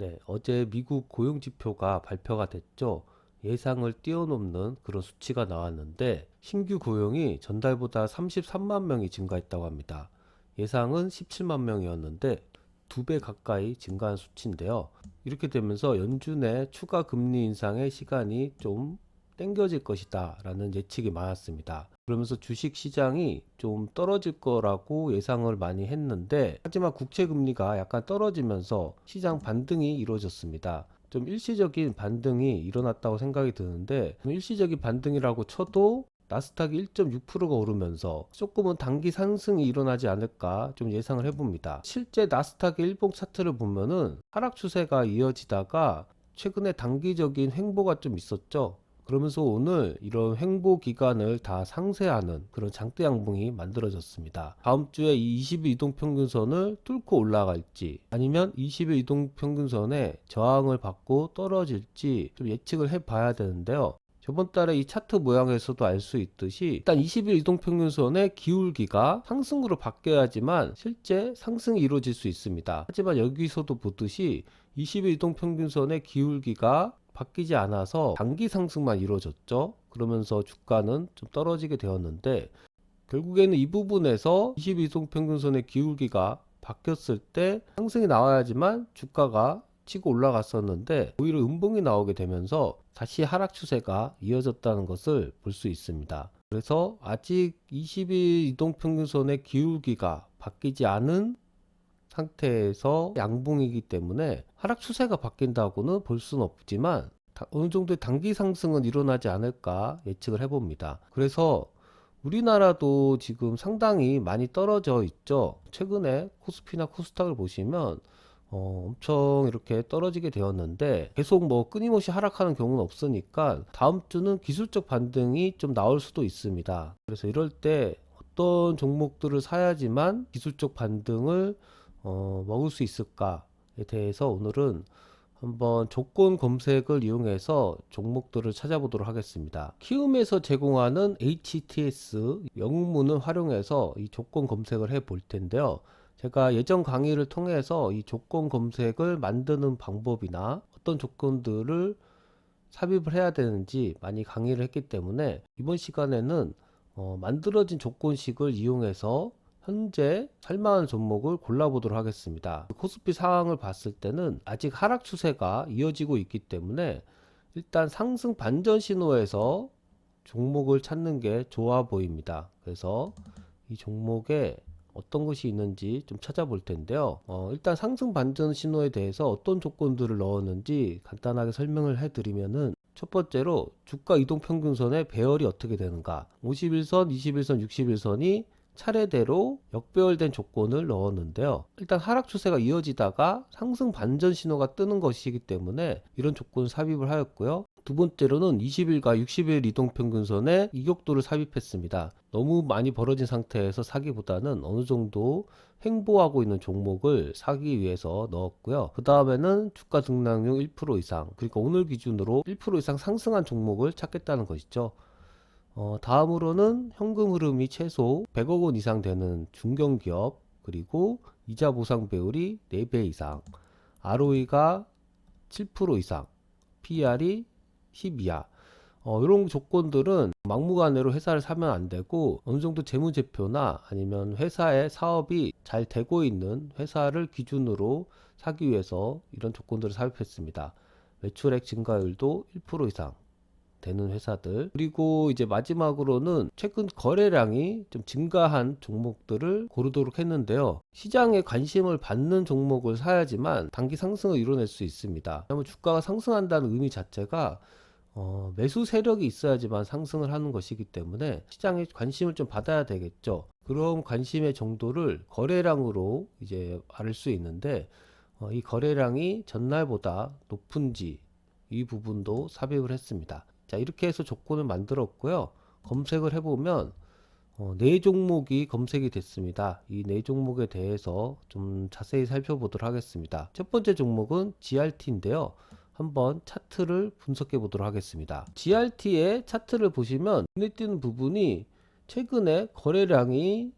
네, 어제 미국 고용지표가 발표가 됐죠. 예상을 뛰어넘는 그런 수치가 나왔는데 신규 고용이 전달보다 33만 명이 증가했다고 합니다. 예상은 17만 명이었는데 2배 가까이 증가한 수치인데요. 이렇게 되면서 연준의 추가 금리 인상의 시간이 좀 땡겨질 것이다 라는 예측이 많았습니다. 그러면서 주식 시장이 좀 떨어질 거라고 예상을 많이 했는데 하지만 국채 금리가 약간 떨어지면서 시장 반등이 이루어졌습니다. 좀 일시적인 반등이 일어났다고 생각이 드는데 일시적인 반등이라고 쳐도 나스닥이 1.6%가 오르면서 조금은 단기 상승이 일어나지 않을까 좀 예상을 해봅니다. 실제 나스닥의 일봉 차트를 보면은 하락 추세가 이어지다가 최근에 단기적인 횡보가 좀 있었죠. 그러면서 오늘 이런 횡보 기간을 다 상쇄하는 그런 장대 양봉이 만들어졌습니다. 다음 주에 이 20일 이동평균선을 뚫고 올라갈지 아니면 20일 이동평균선에 저항을 받고 떨어질지 좀 예측을 해봐야 되는데요. 저번 달에 이 차트 모양에서도 알 수 있듯이 일단 20일 이동평균선의 기울기가 상승으로 바뀌어야지만 실제 상승이 이루어질 수 있습니다. 하지만 여기서도 보듯이 20일 이동평균선의 기울기가 바뀌지 않아서 단기 상승만 이루어졌죠. 그러면서 주가는 좀 떨어지게 되었는데 결국에는 이 부분에서 20일 이동평균선의 기울기가 바뀌었을 때 상승이 나와야지만 주가가 치고 올라갔었는데 오히려 음봉이 나오게 되면서 다시 하락 추세가 이어졌다는 것을 볼 수 있습니다. 그래서 아직 20일 이동평균선의 기울기가 바뀌지 않은 상태에서 양봉이기 때문에 하락 추세가 바뀐다고는 볼 수는 없지만 어느 정도의 단기 상승은 일어나지 않을까 예측을 해봅니다. 그래서 우리나라도 지금 상당히 많이 떨어져 있죠. 최근에 코스피나 코스닥을 보시면 엄청 이렇게 떨어지게 되었는데 계속 뭐 끊임없이 하락하는 경우는 없으니까 다음 주는 기술적 반등이 좀 나올 수도 있습니다. 그래서 이럴 때 어떤 종목들을 사야지만 기술적 반등을 먹을 수 있을까에 대해서 오늘은 한번 조건 검색을 이용해서 종목들을 찾아보도록 하겠습니다. 키움에서 제공하는 HTS 영문을 활용해서 이 조건 검색을 해 볼 텐데요. 제가 예전 강의를 통해서 이 조건 검색을 만드는 방법이나 어떤 조건들을 삽입을 해야 되는지 많이 강의를 했기 때문에 이번 시간에는 만들어진 조건식을 이용해서 현재 살만한 종목을 골라보도록 하겠습니다. 코스피 상황을 봤을 때는 아직 하락 추세가 이어지고 있기 때문에 일단 상승 반전 신호에서 종목을 찾는 게 좋아 보입니다. 그래서 이 종목에 어떤 것이 있는지 좀 찾아볼 텐데요. 일단 상승 반전 신호에 대해서 어떤 조건들을 넣었는지 간단하게 설명을 해드리면은 첫 번째로 주가 이동평균선의 배열이 어떻게 되는가 51선, 21선, 61선이 차례대로 역배열된 조건을 넣었는데요. 일단 하락 추세가 이어지다가 상승 반전 신호가 뜨는 것이기 때문에 이런 조건을 삽입을 하였고요. 두 번째로는 20일과 60일 이동평균선에 이격도를 삽입했습니다. 너무 많이 벌어진 상태에서 사기보다는 어느 정도 횡보하고 있는 종목을 사기 위해서 넣었고요. 그 다음에는 주가 등락률 1% 이상, 그러니까 오늘 기준으로 1% 이상 상승한 종목을 찾겠다는 것이죠. 다음으로는 현금 흐름이 최소 100억 원 이상 되는 중견기업, 그리고 이자 보상 배율이 4배 이상, ROE가 7% 이상, PR이 10 이하. 이런 조건들은 막무가내로 회사를 사면 안 되고 어느 정도 재무제표나 아니면 회사의 사업이 잘 되고 있는 회사를 기준으로 사기 위해서 이런 조건들을 삽입했습니다. 매출액 증가율도 1% 이상 되는 회사들, 그리고 이제 마지막으로는 최근 거래량이 좀 증가한 종목들을 고르도록 했는데요. 시장에 관심을 받는 종목을 사야지만 단기 상승을 이뤄낼 수 있습니다. 왜냐하면 주가가 상승한다는 의미 자체가 매수 세력이 있어야지만 상승을 하는 것이기 때문에 시장에 관심을 좀 받아야 되겠죠. 그런 관심의 정도를 거래량으로 이제 알 수 있는데 이 거래량이 전날보다 높은지 이 부분도 삽입을 했습니다. 자, 이렇게 해서 조건을 만들었고요. 검색을 해보면 네 종목이 검색이 됐습니다. 이 네 종목에 대해서 좀 자세히 살펴보도록 하겠습니다. 첫 번째 종목은 GRT인데요. 한번 차트를 분석해 보도록 하겠습니다. GRT의 차트를 보시면 눈에 띄는 부분이 최근에 거래량이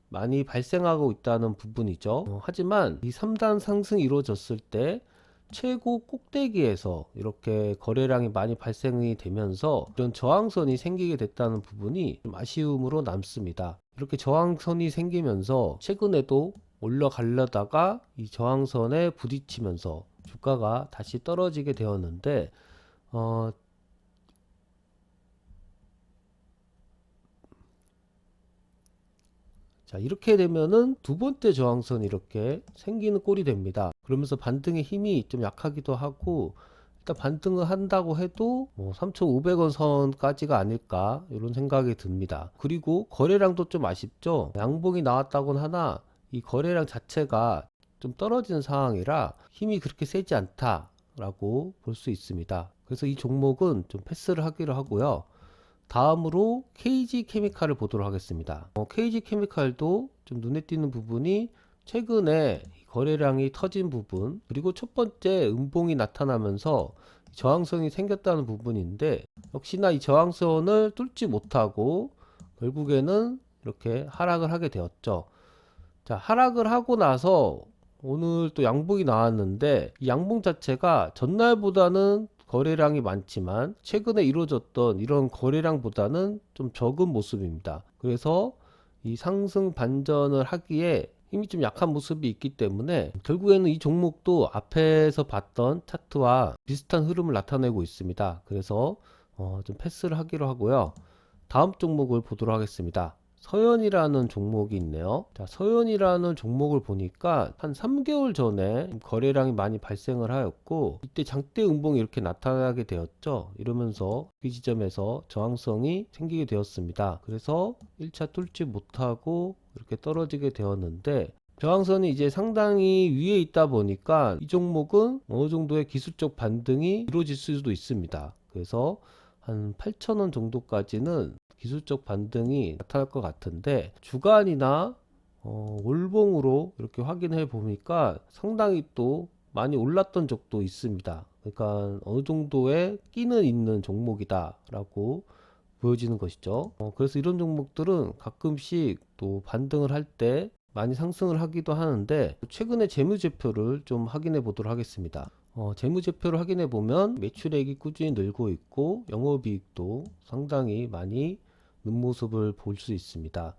많이 발생하고 있다는 부분이죠. 하지만 이 3단 상승이 이루어졌을 때 최고 꼭대기에서 이렇게 거래량이 많이 발생이 되면서 이런 저항선이 생기게 됐다는 부분이 좀 아쉬움으로 남습니다. 이렇게 저항선이 생기면서 최근에도 올라가려다가 이 저항선에 부딪히면서 주가가 다시 떨어지게 되었는데 자, 이렇게 되면은 두 번째 저항선이 이렇게 생기는 꼴이 됩니다. 그러면서 반등의 힘이 좀 약하기도 하고, 일단 반등을 한다고 해도 뭐 3,500원 선까지가 아닐까 이런 생각이 듭니다. 그리고 거래량도 좀 아쉽죠. 양봉이 나왔다곤 하나 이 거래량 자체가 좀 떨어지는 상황이라 힘이 그렇게 세지 않다라고 볼 수 있습니다. 그래서 이 종목은 좀 패스를 하기로 하고요. 다음으로 KG 케미칼을 보도록 하겠습니다. KG 케미칼도 좀 눈에 띄는 부분이 최근에 거래량이 터진 부분, 그리고 첫 번째 음봉이 나타나면서 저항선이 생겼다는 부분인데, 역시나 이 저항선을 뚫지 못하고 결국에는 이렇게 하락을 하게 되었죠. 자, 하락을 하고 나서 오늘 또 양봉이 나왔는데, 이 양봉 자체가 전날보다는 거래량이 많지만 최근에 이루어졌던 이런 거래량보다는 좀 적은 모습입니다. 그래서 이 상승 반전을 하기에 힘이 좀 약한 모습이 있기 때문에 결국에는 이 종목도 앞에서 봤던 차트와 비슷한 흐름을 나타내고 있습니다. 그래서 좀 패스를 하기로 하고요. 다음 종목을 보도록 하겠습니다. 서현이라는 종목이 있네요. 자, 서현이라는 종목을 보니까 한 3개월 전에 거래량이 많이 발생을 하였고, 이때 장대 음봉이 이렇게 나타나게 되었죠. 이러면서 그 지점에서 저항성이 생기게 되었습니다. 그래서 1차 뚫지 못하고 이렇게 떨어지게 되었는데, 저항선이 이제 상당히 위에 있다 보니까 이 종목은 어느 정도의 기술적 반등이 이루어질 수도 있습니다. 그래서 한 8,000원 정도까지는 기술적 반등이 나타날 것 같은데, 주간이나 월봉으로 이렇게 확인해 보니까 상당히 또 많이 올랐던 적도 있습니다. 그러니까 어느 정도의 끼는 있는 종목이다 라고 보여지는 것이죠. 그래서 이런 종목들은 가끔씩 또 반등을 할 때 많이 상승을 하기도 하는데, 최근에 재무제표를 좀 확인해 보도록 하겠습니다. 재무제표를 확인해 보면 매출액이 꾸준히 늘고 있고 영업이익도 상당히 많이 는 모습을 볼 수 있습니다.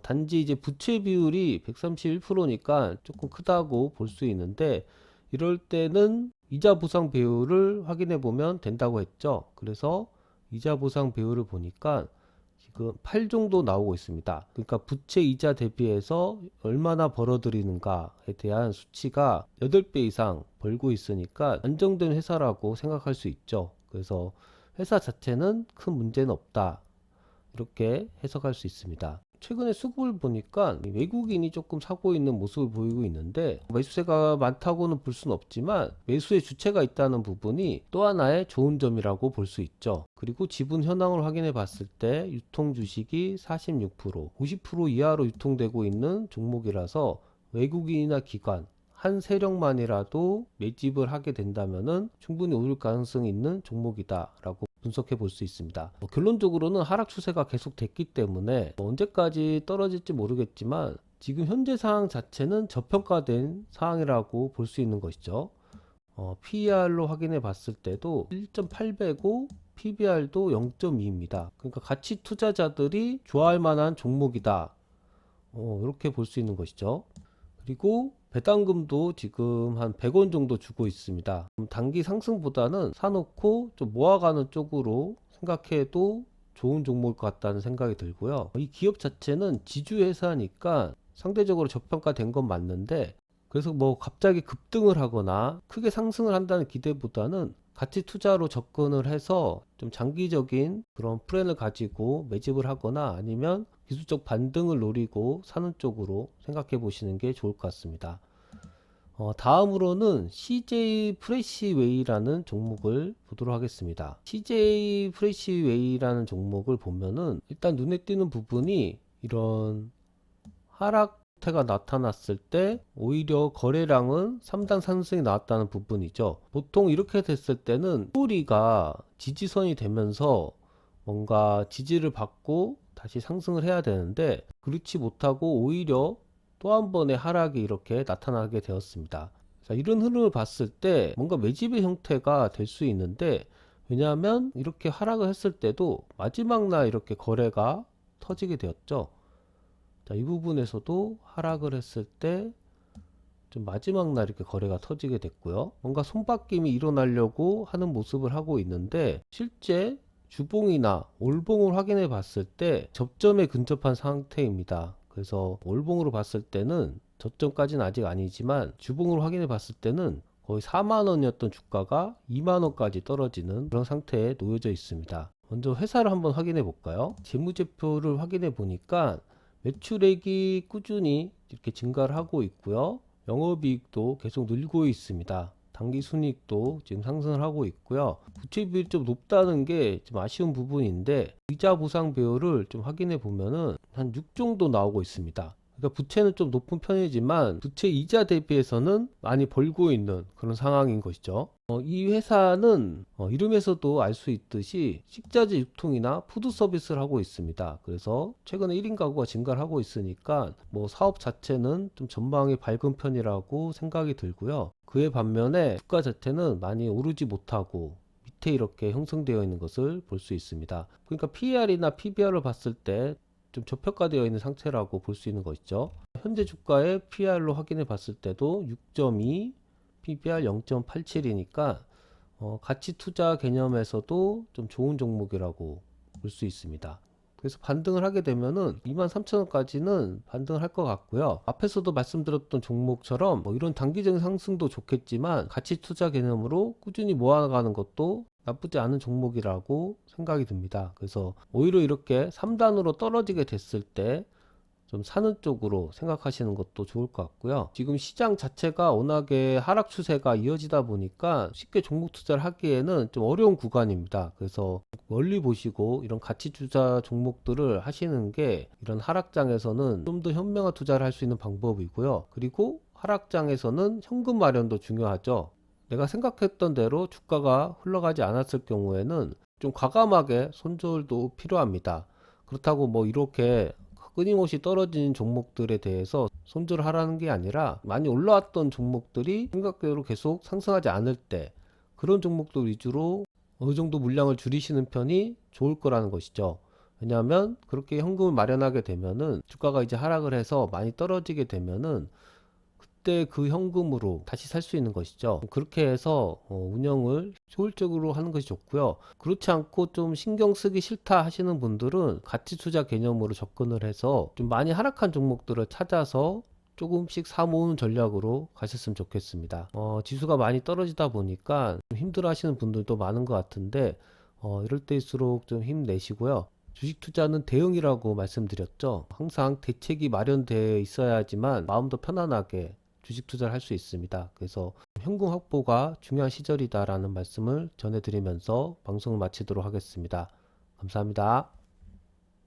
단지 이제 부채 비율이 131%니까 조금 크다고 볼 수 있는데, 이럴 때는 이자 보상 배율을 확인해 보면 된다고 했죠. 그래서 이자 보상 배율을 보니까 지금 8 정도 나오고 있습니다. 그러니까 부채 이자 대비해서 얼마나 벌어들이는가에 대한 수치가 8배 이상 벌고 있으니까 안정된 회사라고 생각할 수 있죠. 그래서 회사 자체는 큰 문제는 없다, 이렇게 해석할 수 있습니다. 최근에 수급을 보니까 외국인이 조금 사고 있는 모습을 보이고 있는데, 매수세가 많다고는 볼 수는 없지만 매수의 주체가 있다는 부분이 또 하나의 좋은 점이라고 볼 수 있죠. 그리고 지분 현황을 확인해 봤을 때 유통 주식이 46%, 50% 이하로 유통되고 있는 종목이라서 외국인이나 기관 한 세력만이라도 매집을 하게 된다면은 충분히 오를 가능성이 있는 종목이다라고 분석해 볼 수 있습니다. 결론적으로는 하락 추세가 계속 됐기 때문에 언제까지 떨어질지 모르겠지만 지금 현재 상황 자체는 저평가된 상황이라고 볼 수 있는 것이죠. PER로 확인해 봤을 때도 1.8배고 PBR도 0.2입니다. 그러니까 가치 투자자들이 좋아할 만한 종목이다, 이렇게 볼 수 있는 것이죠. 그리고 배당금도 지금 한 100원 정도 주고 있습니다. 단기 상승보다는 사놓고 좀 모아가는 쪽으로 생각해도 좋은 종목일 것 같다는 생각이 들고요. 이 기업 자체는 지주회사니까 상대적으로 저평가된 건 맞는데, 그래서 뭐 갑자기 급등을 하거나 크게 상승을 한다는 기대보다는 가치 투자로 접근을 해서 좀 장기적인 그런 플랜을 가지고 매집을 하거나 아니면 기술적 반등을 노리고 사는 쪽으로 생각해 보시는 게 좋을 것 같습니다. 다음으로는 CJ 프레시웨이라는 종목을 보도록 하겠습니다. CJ 프레시웨이라는 종목을 보면은 일단 눈에 띄는 부분이 이런 하락세가 나타났을 때 오히려 거래량은 3단 상승이 나왔다는 부분이죠. 보통 이렇게 됐을 때는 스토리가 지지선이 되면서 뭔가 지지를 받고 다시 상승을 해야 되는데, 그렇지 못하고 오히려 또 한 번의 하락이 이렇게 나타나게 되었습니다. 자, 이런 흐름을 봤을 때 뭔가 매집의 형태가 될 수 있는데, 왜냐하면 이렇게 하락을 했을 때도 마지막 날 이렇게 거래가 터지게 되었죠. 자, 이 부분에서도 하락을 했을 때 좀 마지막 날 이렇게 거래가 터지게 됐고요. 뭔가 손바뀜이 일어나려고 하는 모습을 하고 있는데, 실제 주봉이나 올봉을 확인해 봤을 때 접점에 근접한 상태입니다. 그래서 올봉으로 봤을 때는 저점까지는 아직 아니지만 주봉으로 확인해 봤을 때는 거의 4만 원이었던 주가가 2만 원까지 떨어지는 그런 상태에 놓여져 있습니다. 먼저 회사를 한번 확인해 볼까요? 재무제표를 확인해 보니까 매출액이 꾸준히 이렇게 증가를 하고 있고요. 영업이익도 계속 늘고 있습니다. 당기순이익도 지금 상승을 하고 있고요. 부채 비율이 좀 높다는 게 좀 아쉬운 부분인데, 이자 보상 배율을 좀 확인해 보면은 한 6 정도 나오고 있습니다. 그러니까 부채는 좀 높은 편이지만 부채 이자 대비해서는 많이 벌고 있는 그런 상황인 것이죠. 이 회사는 이름에서도 알 수 있듯이 식자재 유통이나 푸드 서비스를 하고 있습니다. 그래서 최근에 1인 가구가 증가를 하고 있으니까 뭐 사업 자체는 좀 전망이 밝은 편이라고 생각이 들고요. 그에 반면에 주가 자체는 많이 오르지 못하고 밑에 이렇게 형성되어 있는 것을 볼 수 있습니다. 그러니까 PER이나 PBR을 봤을 때 좀 저평가되어 있는 상태라고 볼 수 있는 것이죠. 현재 주가의 PR로 확인해 봤을 때도 6.2, PBR 0.87이니까 가치 투자 개념에서도 좀 좋은 종목이라고 볼 수 있습니다. 그래서 반등을 하게 되면은 23,000원까지는 반등을 할 것 같고요. 앞에서도 말씀드렸던 종목처럼 뭐 이런 단기적인 상승도 좋겠지만 가치 투자 개념으로 꾸준히 모아가는 것도 나쁘지 않은 종목이라고 생각이 듭니다. 그래서 오히려 이렇게 3단으로 떨어지게 됐을 때 좀 사는 쪽으로 생각하시는 것도 좋을 것 같고요. 지금 시장 자체가 워낙에 하락 추세가 이어지다 보니까 쉽게 종목 투자를 하기에는 좀 어려운 구간입니다. 그래서 멀리 보시고 이런 가치 투자 종목들을 하시는 게 이런 하락장에서는 좀 더 현명한 투자를 할 수 있는 방법이고요. 그리고 하락장에서는 현금 마련도 중요하죠. 내가 생각했던 대로 주가가 흘러가지 않았을 경우에는 좀 과감하게 손절도 필요합니다. 그렇다고 뭐 이렇게 끊임없이 떨어지는 종목들에 대해서 손절을 하라는 게 아니라, 많이 올라왔던 종목들이 생각대로 계속 상승하지 않을 때 그런 종목들 위주로 어느 정도 물량을 줄이시는 편이 좋을 거라는 것이죠. 왜냐하면 그렇게 현금을 마련하게 되면은 주가가 이제 하락을 해서 많이 떨어지게 되면은 그때 그 현금으로 다시 살 수 있는 것이죠. 그렇게 해서 운영을 효율적으로 하는 것이 좋고요. 그렇지 않고 좀 신경 쓰기 싫다 하시는 분들은 가치 투자 개념으로 접근을 해서 좀 많이 하락한 종목들을 찾아서 조금씩 사 모으는 전략으로 가셨으면 좋겠습니다. 지수가 많이 떨어지다 보니까 좀 힘들어 하시는 분들도 많은 것 같은데, 이럴 때일수록 좀 힘내시고요. 주식 투자는 대응이라고 말씀드렸죠. 항상 대책이 마련되어 있어야지만 마음도 편안하게 주식 투자를 할 수 있습니다. 그래서 현금 확보가 중요한 시절이다라는 말씀을 전해드리면서 방송을 마치도록 하겠습니다. 감사합니다.